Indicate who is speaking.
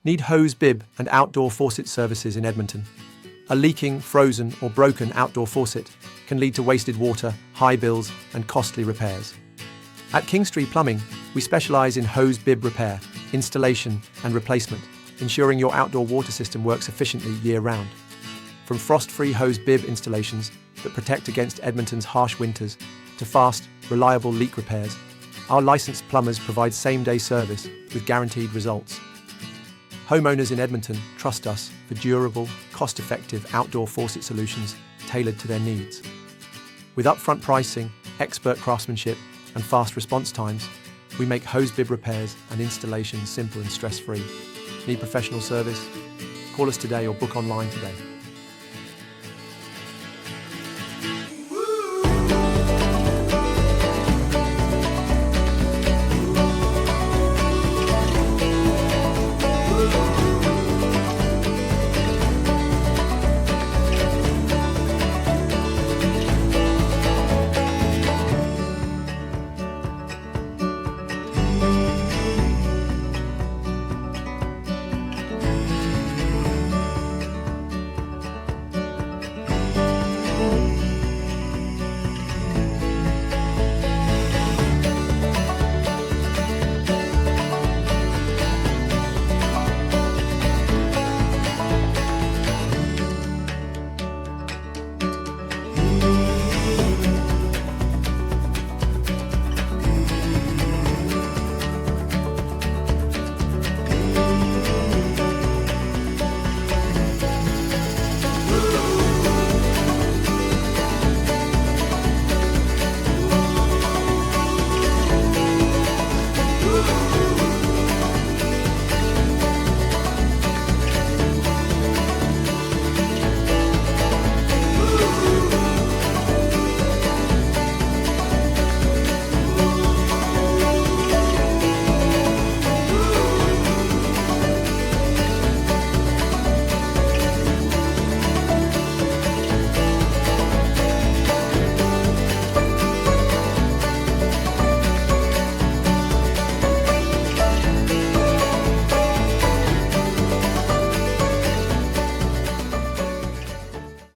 Speaker 1: Need hose bib and outdoor faucet services in Edmonton? A leaking, frozen, or broken outdoor faucet can lead to wasted water, high bills, and costly repairs. At Kingstree Plumbing, we specialize in hose bib repair, installation, and replacement, ensuring your outdoor water system works efficiently year-round. From frost-free hose bib installations that protect against Edmonton's harsh winters to fast, reliable leak repairs, our licensed plumbers provide same-day service with guaranteed results. Homeowners in Edmonton trust us for durable, cost-effective outdoor faucet solutions tailored to their needs. With upfront pricing, expert craftsmanship, and fast response times, we make hose bib repairs and installations simple and stress-free. Need professional service? Call us today or book online today.